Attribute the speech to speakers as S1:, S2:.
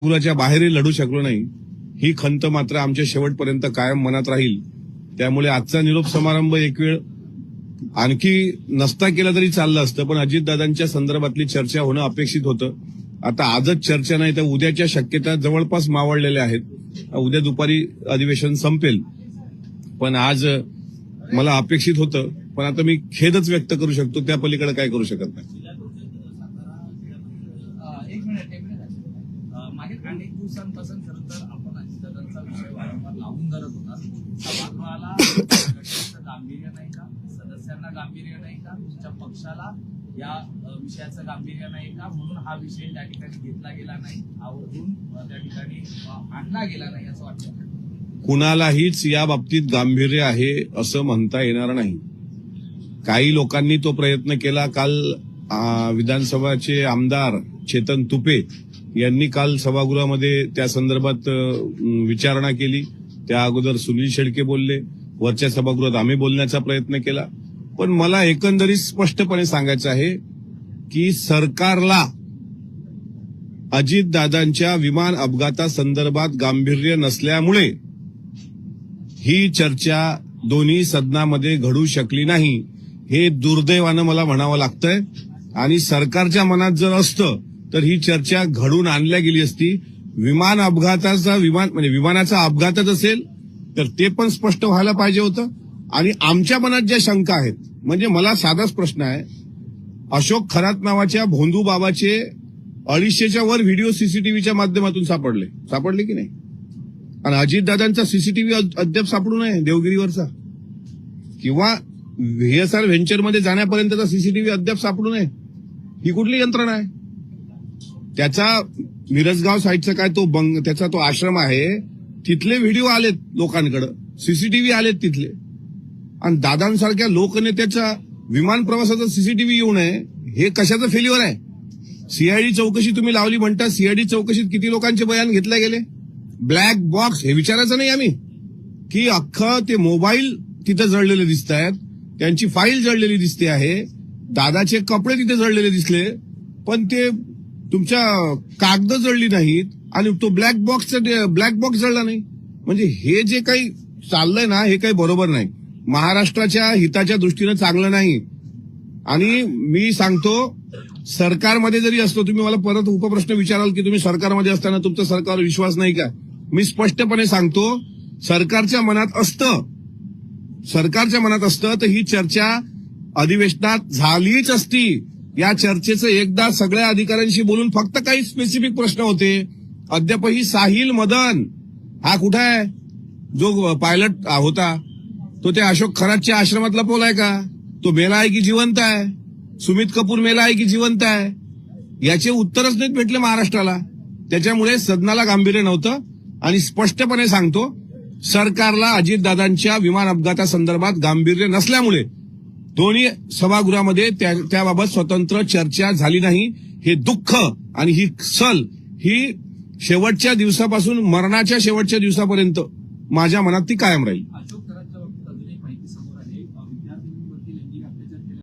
S1: पुराच्या बाहेरही लढू शकलो नाही, ही खंत मात्र आमच्या शेवटपर्यंत कायम मनात राहील. त्यामुळे आजचा निरोप समारंभ एक वेळ आणखी नसता केला तरी चाललं असतं, पण अजितदादांच्या संदर्भातली चर्चा होणं अपेक्षित होतं. आता आजच चर्चा नाही तर उद्याच्या शक्यता जवळपास मावळलेल्या आहेत. उद्या दुपारी अधिवेशन संपेल, पण आज मला अपेक्षित होतं. पण आता मी खेदच व्यक्त करू शकतो, त्या पलीकडे काय करू शकत नाही.
S2: मागील अनेक दिवसांपासून खरं तर आपण अजितदादांचा विषय वारंवार लावून धरत होता. सभागृहाला घटनेचं गांभीर्य नाही का, सदस्यांना गांभीर्य नाही का, तुमच्या पक्षाला या विषयाचं गांभीर्य नाही का, म्हणून हा विषय त्या ठिकाणी घेतला गेला नाही, आवर्जून त्या ठिकाणी आणला गेला नाही असं वाटतं.
S1: कुणालाहीच या बाबतीत गांभीर्य आहे असं म्हणता येणार नाही. काही लोकांनी तो प्रयत्न केला. काल विधानसभाचे आमदार चेतन तुपे यांनी काल सभागृहामध्ये त्या संदर्भात विचारणा केली. त्या अगोदर सुनील शेळके बोलले, वरच्या सभागृहात आम्ही बोलण्याचा प्रयत्न केला. पण मला एकंदरीत स्पष्टपणे सांगायचं आहे की सरकारला अजितदादांच्या विमान अपघातासंदर्भात गांभीर्य नसल्यामुळे ही चर्चा दोन्ही सदनामध्ये घडू शकली नाही, हे दुर्दैवानं मला म्हणावं लागतंय. आणि सरकारच्या मनात जर असतं तर ही चर्चा घडून आणल्या गेली असती. विमान अपघाताचा विमानाचा अपघातच असेल तर ते पण स्पष्ट व्हायला पाहिजे होतं. आणि आमच्या मनात ज्या शंका आहेत, म्हणजे मला साधाच प्रश्न आहे, अशोक खरात नावाच्या भोंदू बाबाचे 250च्या वर व्हिडिओ सीसीटीव्हीच्या माध्यमातून सापडले की नाही? आणि अजितदादांचा सीसीटीव्ही अद्याप सापडू नये देवगिरीवरचा, किंवा व्हीएसआर व्हेंचरमध्ये जाण्यापर्यंतचा सीसीटीव्ही अद्याप सापडू नये. ही कुठली यंत्रणा आहे? त्याचा मिरजगाव साईडचा काय त्याचा तो आश्रम आहे, तिथले व्हिडिओ आलेत लोकांकडे, सीसीटीव्ही आलेत तिथले. आणि दादांसारख्या लोकनेत्याचा विमान प्रवासाचा सीसीटीव्ही येऊ नये, हे कशाचं फेल्युअर आहे? सीआयडी चौकशी तुम्ही लावली म्हणता, सीआयडी चौकशीत किती लोकांचे बयान घेतले गेले? ब्लॅक बॉक्स हे विचारायचं नाही आम्ही, की अख्खं ते मोबाईल तिथे जळलेले दिसत आहेत, त्यांची फाईल जळलेली दिसते आहे, दादाचे कपडे तिथे जळलेले दिसले, पण ते तुमच्या कागद जळली नाहीत आणि तो ब्लॅक बॉक्स जळला नाही. म्हणजे हे जे काही चाललंय ना, हे काही बरोबर नाही, महाराष्ट्राच्या हिताच्या दृष्टीनं चांगलं नाही. आणि मी सांगतो, सरकारमध्ये जरी असतो, तुम्ही मला परत उपप्रश्न विचाराल की तुम्ही सरकारमध्ये असताना तुमचा सरकारवर विश्वास नाही का? मी स्पष्टपणे सांगतो, सरकारच्या मनात असतं तर ही चर्चा अधिवेशनात झालीच असती. या चर्चेचं एकदा सगळ्या अधिकाऱ्यांशी बोलून फक्त काही स्पेसिफिक प्रश्न होते. अद्यापही साहिल मदन हा कुठे आहे? जो पायलट होता तो त्या अशोक खरातच्या आश्रमातला पोलाय का? तो मेला आहे की जिवंत आहे? सुमित कपूर मेला आहे की जिवंत आहे? याचे उत्तरच नाहीत भेटले महाराष्ट्राला. त्याच्यामुळे सदनाला गांभीर्य नव्हतं. आणि स्पष्टपणे सांगतो, सरकारला अजितदादांच्या विमान अपघातासंदर्भात गांभीर्य नसल्यामुळे दोन्ही सभागृहामध्ये त्याबाबत स्वतंत्र चर्चा झाली नाही. हे दुःख आणि ही सल ही शेवटच्या दिवसापासून मरणाच्या शेवटच्या दिवसापर्यंत माझ्या मनात ती कायम राहील.